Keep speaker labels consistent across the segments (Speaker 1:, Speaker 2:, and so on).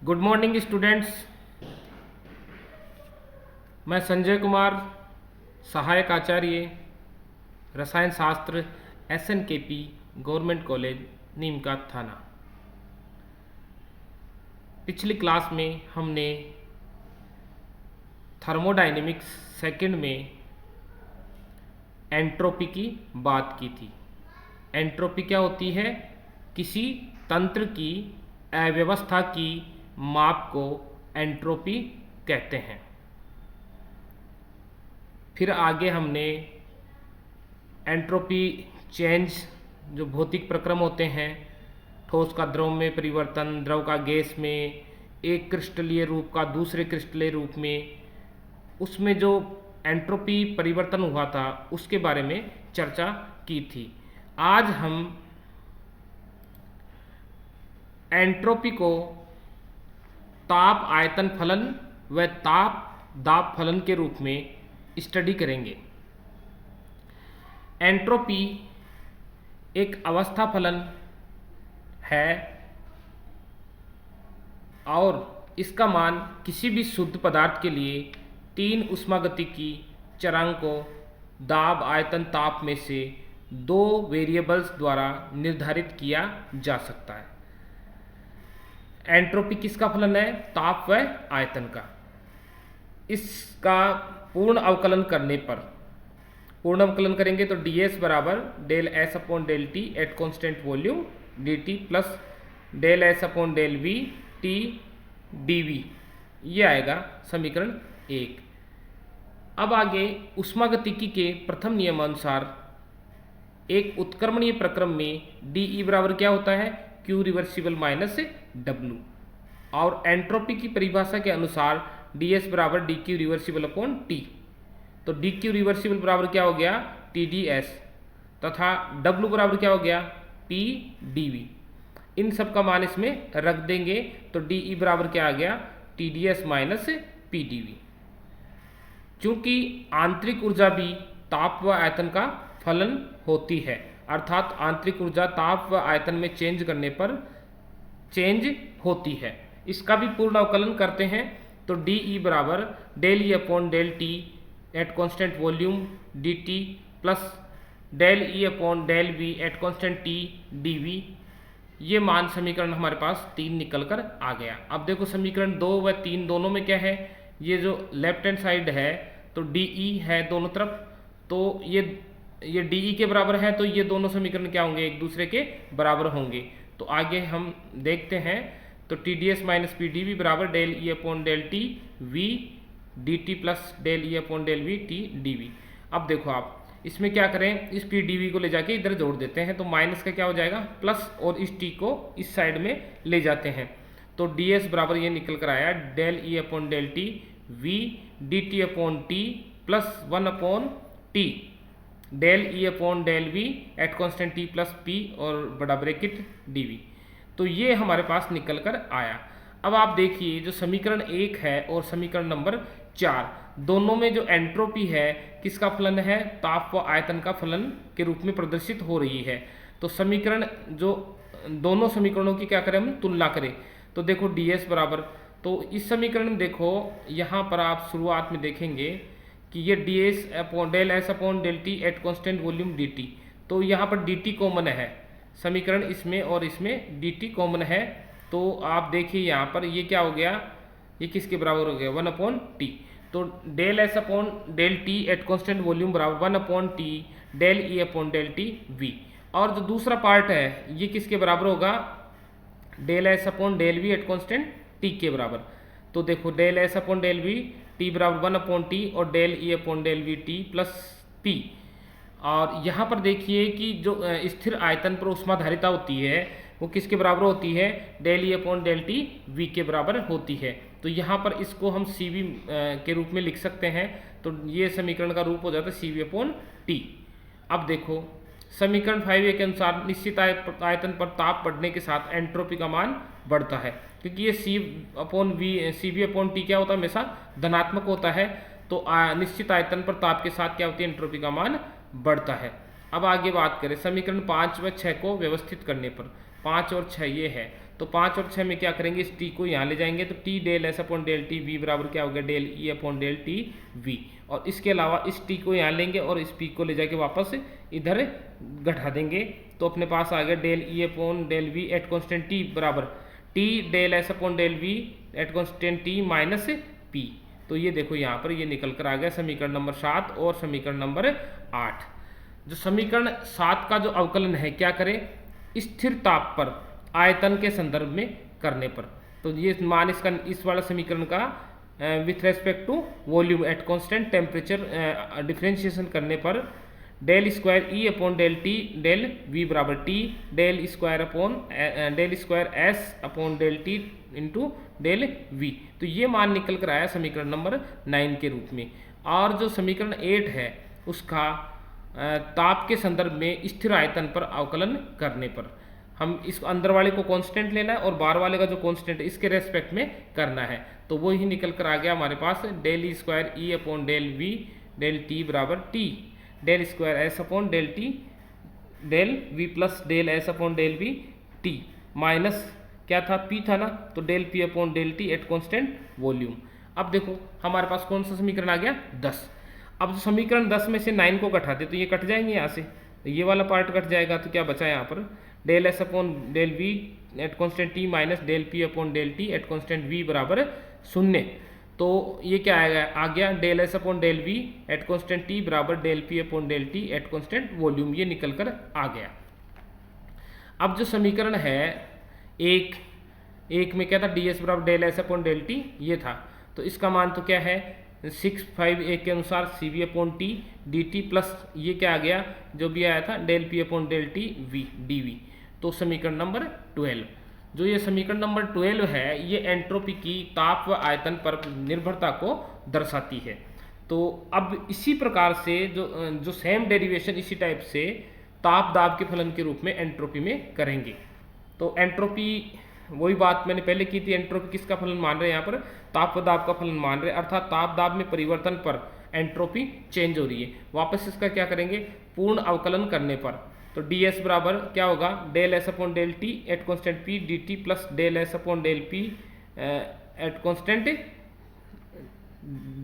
Speaker 1: Good morning students. मैं संजय कुमार, सहायक आचार्य रसायन शास्त्र SNKP गवर्नमेंट कॉलेज नीमकात थाना। पिछली क्लास में हमने थर्मोडायनेमिक्स सेकंड में एंट्रोपी की बात की थी। एंट्रोपी क्या होती है? किसी तंत्र की अव्यवस्था की माप को एंट्रोपी कहते हैं। फिर आगे हमने एंट्रोपी चेंज, जो भौतिक प्रक्रम होते हैं, ठोस का द्रव में परिवर्तन, द्रव का गैस में, एक क्रिस्टलीय रूप का दूसरे क्रिस्टलीय रूप में, उसमें जो एंट्रोपी परिवर्तन हुआ था उसके बारे में चर्चा की थी। आज हम एंट्रोपी को ताप आयतन फलन व ताप दाब फलन के रूप में स्टडी करेंगे। एंट्रोपी एक अवस्था फलन है और इसका मान किसी भी शुद्ध पदार्थ के लिए 3 ऊष्मागतिकी चरांकों दाब आयतन ताप में से 2 वेरिएबल्स द्वारा निर्धारित किया जा सकता है। एंट्रोपी किसका फलन है? ताप व आयतन का। इसका पूर्ण अवकलन करने पर, पूर्ण अवकलन करेंगे तो ds बराबर del S upon del T at constant volume dt plus del S upon del V T dv, ये आएगा समीकरण 1। अब आगे ऊष्मागतिकी के प्रथम नियमानुसार एक उत्क्रमणीय प्रक्रम में dE बराबर क्या होता है? Q रिवर्सिबल माइनस W, और एंट्रोपी की परिभाषा के अनुसार ds बराबर dQ रिवर्सिबल अपॉन T। तो dQ रिवर्सिबल बराबर क्या हो गया? TdS, तथा W बराबर क्या हो गया? PdV। इन सब का मान इसमें रख देंगे तो dE बराबर क्या आ गया? TdS minus PdV। चूंकि आंतरिक ऊर्जा भी ताप व आयतन का फलन होती है, अर्थात आंतरिक ऊर्जा ताप व आयतन में चेंज करने पर चेंज होती है। इसका भी पूर्ण अवकलन करते हैं तो dE बराबर del E upon del T at constant volume dt plus del E upon del V at constant T dV। ये मान समीकरण हमारे पास 3 निकल कर आ गया। अब देखो समीकरण 2 व 3 दोनों में क्या है? ये जो लेफ्ट हैंड साइड है तो dE है दोनों तरफ, तो ये dE के बराबर है, तो ये दोनों समीकरण क्या होंगे? एक दूसरे के बराबर होंगे। तो आगे हम देखते हैं तो TdS माइनस PdV बराबर del E upon del T V dt plus del E upon del V T dV। अब देखो आप इसमें क्या करें, इस PdV को ले जाके इधर जोड़ देते हैं तो माइनस का क्या हो जाएगा? प्लस, और इस t को इस साइड में ले जाते हैं तो ds बराबर ये निकल कर आया del E upon del T V dt upon T plus 1 upon T del E upon del V at constant t plus p और बड़ा ब्रैकेट dV। तो ये हमारे पास निकल कर आया। अब आप देखिए जो समीकरण 1 है और समीकरण नंबर 4, दोनों में जो एंट्रोपी है किसका फलन है? ताप व आयतन का फलन के रूप में प्रदर्शित हो रही है। तो समीकरण, जो दोनों समीकरणों की क्या करें हम? तुलना करें तो देखो ds बराबर, तो इस समीकरण में देखो यहाँ पर आप शुरुआत में देखेंगे कि ये ds upon del S upon del T at constant volume dt, तो यहाँ पर dt कॉमन है समीकरण इसमें और इसमें dt कॉमन है। तो आप देखिए यहाँ पर ये क्या हो गया? ये किसके बराबर हो गया? 1 अपॉन टी। तो del S upon del T at constant volume बराबर 1 upon T del E upon del T V. और जो दूसरा पार्ट है ये किसके बराबर होगा? Del S upon del V at constant T के बराबर। तो देखो del S upon del V T बराबर 1 अपॉन टी और del E upon del V T plus P. और यहाँ पर देखिए कि जो स्थिर आयतन पर ऊष्माधारिता होती है वो किसके बराबर होती है? Del E upon del T V के बराबर होती है। तो यहाँ पर इसको हम CV के रूप में लिख सकते हैं, तो ये समीकरण का रूप हो जाता है CV अपॉन टी। अब देखो समीकरण 5A के अनुसार निश्चित आयतन पर ताप बढ़ने के साथ एंट्रोपी का मान बढ़ता है, क्योंकि ये CV अपॉन टी क्या होता है? हमेशा धनात्मक होता है। तो निश्चित आयतन पर ताप के साथ क्या होती है? एंट्रोपी का मान बढ़ता है। अब आगे बात करें समीकरण 5 व 6 को व्यवस्थित करने पर, 5 और 6 ये है तो 5 और 6 में क्या करेंगे, इस टी को यहाँ ले जाएंगे तो T del S upon del T V बराबर क्या हो गया, del E upon del T V. और इसके अलावा इस टी को यहाँ लेंगे और इस पी को ले जाके वापस इधर घटा देंगे, तो अपने पास आ गया del E upon del V at constant T बराबर T del S upon del V at constant T minus P. तो ये देखो यहाँ पर ये निकल कर आ गया समीकरण नंबर 7 और समीकरण नंबर 8। जो समीकरण 7 का जो अवकलन है क्या करें, स्थिर ताप पर आयतन के संदर्भ में करने पर, तो ये मान इसका इस वाला समीकरण का with respect to volume at constant temperature differentiation करने पर del square E upon del T del V बराबर T del square S upon del T into del V. तो ये मान निकल कर आया समीकरण नंबर 9 के रूप में। और जो समीकरण 8 है उसका ताप के संदर्भ में स्थिर आयतन पर अवकलन करने पर हम इस अंदर वाले को कांस्टेंट लेना है और बाहर वाले का जो कांस्टेंट है इसके रेस्पेक्ट में करना है। तो वो ही निकल कर आ गया हमारे पास del square E upon del V del T बराबर T del square S upon del T del V plus del S upon del V T minus क्या था, पी था ना, तो del P upon del T at constant volume. अब देखो हमारे पास कौन सा समीकरण आ गया, 10। अब जो समीकरण 10 में से 9 को घटाते तो ये कट जाएंगे यहाँ से, तो ये वाला पार्ट कट जाएगा, तो क्या बचा यहाँ पर del S upon del V at constant T minus del P upon del T at constant V बराबर 0। तो ये क्या आएगा, आ गया del S upon del V at constant T बराबर del P upon del T at constant volume, ये निकल कर आ गया। अब जो समीकरण है एक में क्या था, डी एस बराबर del S upon del T ये था, तो इसका मान तो क्या है 651 के अनुसार C V upon T D T plus ये क्या आ गया जो भी आया था del P upon del T V D V. तो समीकरण नंबर 12, जो ये समीकरण नंबर 12 है ये एंट्रोपी की ताप व आयतन पर निर्भरता को दर्शाती है। तो अब इसी प्रकार से जो सेम डेरिवेशन इसी टाइप से ताप दाब के फलन के रूप में एंट्रोपी में करेंगे। तो एंट्रोपी वही बात मैंने पहले की थी, एंट्रोपी किसका फलन मान रहे हैं, यहाँ पर ताप व दाब का फलन मान रहे हैं, अर्थात ताप दाब में परिवर्तन पर एंट्रोपी चेंज हो रही है। वापस इसका क्या करेंगे, पूर्ण अवकलन करने पर तो डी एस बराबर क्या होगा, del S upon del T at constant P D T plus del S upon del P at constant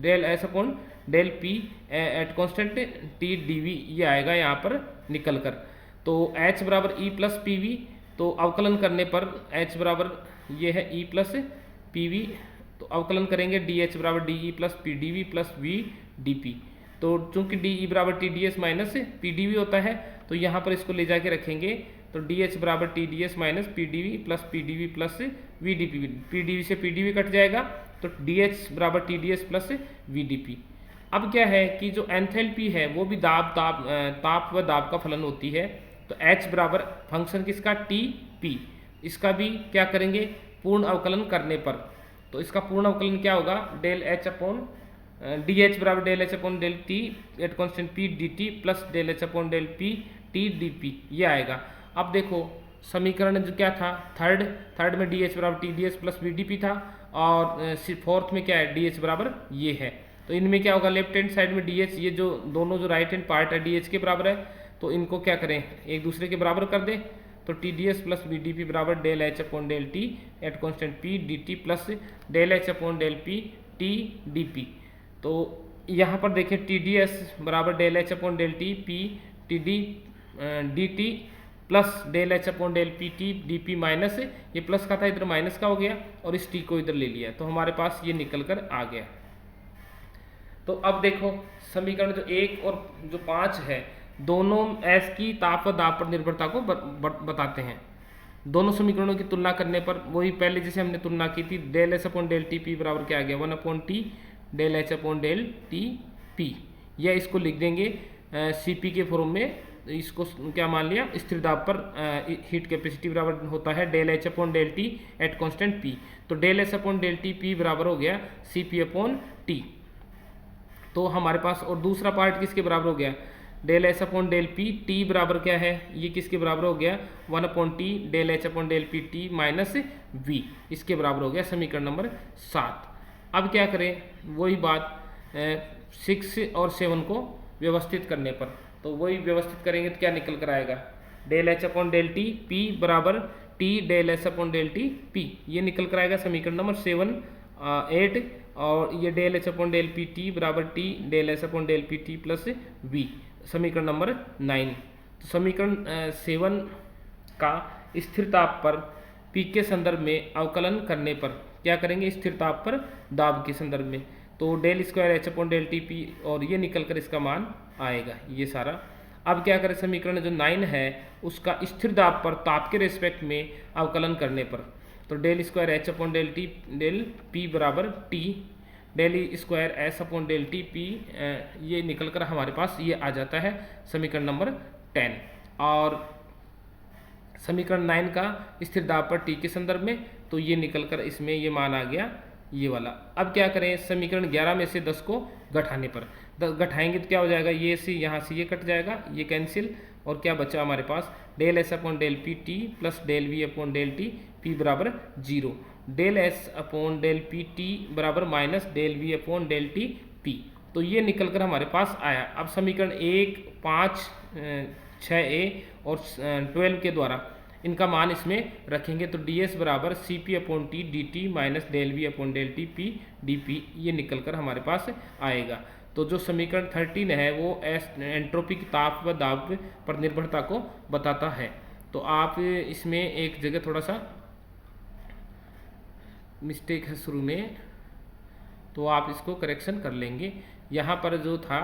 Speaker 1: del S upon del P at constant T D V, ये आएगा यहाँ पर निकल कर। तो एच बराबर ई प्लस पी वी, तो अवकलन करने पर h बराबर ये है e प्लस पी वी, तो अवकलन करेंगे डी एच बराबर D E plus P D V plus V D P. तो चूंकि डी ई बराबर T D S minus P D V होता है, तो यहाँ पर इसको ले जाके रखेंगे, तो डी एच बराबर T D S minus P D V plus P D V plus V D P. P D V से पी डी वी कट जाएगा, तो डी एच बराबर T D S plus V D P. अब क्या है कि जो enthalpy है वो भी ताप व दाब का फलन होती है, तो h बराबर फंक्शन किसका टी पी, इसका भी क्या करेंगे पूर्ण अवकलन करने पर, तो इसका पूर्ण अवकलन क्या होगा, del H upon D H बराबर del H upon del T at constant P D T plus del H upon del P T D P, ये आएगा। अब देखो समीकरण जो क्या था थर्ड में डी एच बराबर T D S plus V D P था, और फोर्थ में क्या है डी एच बराबर ये है। तो इनमें क्या होगा, लेफ्ट हैंड साइड में डी एच, ये जो दोनों जो राइट हैंड पार्ट है डी एच के बराबर है, तो इनको क्या करें एक दूसरे के बराबर कर दें, तो T D S plus V D P बराबर del H upon del T at constant P D T plus del H upon del P T D P. तो यहाँ पर देखें टी डी एस बराबर del H upon del T P T D D T plus del H upon del P T D P minus, ये plus का था इधर minus का हो गया, और इस टी को इधर ले लिया, तो हमारे पास ये निकल कर आ गया। तो अब देखो समीकरण जो 1 और जो 5 है दोनों एस की ताप व दाब पर निर्भरता को बताते हैं। दोनों समीकरणों की तुलना करने पर वही पहले जैसे हमने तुलना की थी, del S upon del T P बराबर क्या आ गया 1 upon T del H upon del T P, या इसको लिख देंगे सी पी के फॉर्म में, इसको क्या मान लिया, स्थिर दाब पर हीट कैपेसिटी बराबर होता है del H upon del T at constant P, तो del S upon del T P बराबर हो गया सी पी अपॉन टी। तो हमारे पास और दूसरा पार्ट किसके बराबर हो गया, del S upon del P T बराबर क्या है, ये किसके बराबर हो गया 1 upon T del H upon del P T minus V, इसके बराबर हो गया समीकरण नंबर 7। अब क्या करें, वही बात 6 और 7 को व्यवस्थित करने पर, तो वही व्यवस्थित करेंगे तो क्या निकल कर आएगा, del H upon del T P बराबर T del S upon del T P, ये निकल कर आएगा समीकरण नंबर 7, 8, और ये del H upon del P T बराबर T del S upon del P T plus V, समीकरण नंबर 9। तो समीकरण 7 का स्थिर ताप पर पी के संदर्भ में अवकलन करने पर क्या करेंगे, स्थिर ताप पर दाब के संदर्भ में, तो del square H upon del T P, और ये निकल कर इसका मान आएगा ये सारा। अब क्या करें, समीकरण जो 9 है उसका स्थिर दाब पर ताप के रेस्पेक्ट में अवकलन करने पर, तो del square H upon del T del P बराबर T del square S upon del T P, ये निकल कर हमारे पास ये आ जाता है समीकरण नंबर 10। और समीकरण 9 का स्थिर दाब पर टी के संदर्भ में, तो ये निकल कर इसमें ये मान आ गया ये वाला। अब क्या करें, समीकरण 11 में से 10 को घटाने पर, 10 घटाएंगे तो क्या हो जाएगा, ये से यहाँ से ये कट जाएगा, ये कैंसिल, और क्या बचा हमारे पास, del S upon del P T plus del V upon del T P बराबर 0, del S upon del P T बराबर minus del V upon del T P, तो ये निकल कर हमारे पास आया। अब समीकरण 1, 5, 6A और 12 के द्वारा इनका मान इसमें रखेंगे, तो डी एस बराबर C P upon T D T minus del V upon del T P D P, ये निकल कर हमारे पास आएगा। तो जो समीकरण 13 है वो एंट्रोपी की ताप व दाब पर निर्भरता को बताता है। तो आप इसमें एक जगह थोड़ा सा मिस्टेक है शुरू में, तो आप इसको करेक्शन कर लेंगे। यहाँ पर जो था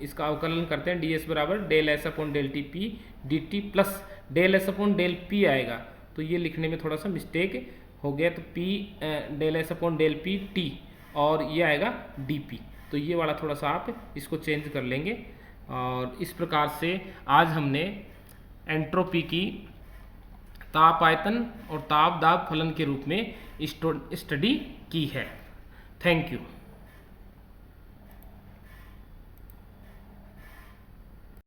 Speaker 1: इसका अवकलन करते हैं, डी एस बराबर del S upon del T P D T plus del S upon del P आएगा, तो ये लिखने में थोड़ा सा मिस्टेक हो गया, तो P del S upon del P T और ये आएगा डी पी, तो ये वाला थोड़ा सा आप इसको चेंज कर लेंगे। और इस प्रकार से आज हमने एंट्रोपी की ताप आयतन और ताप दाब फलन के रूप में स्टडी की है। Thank you.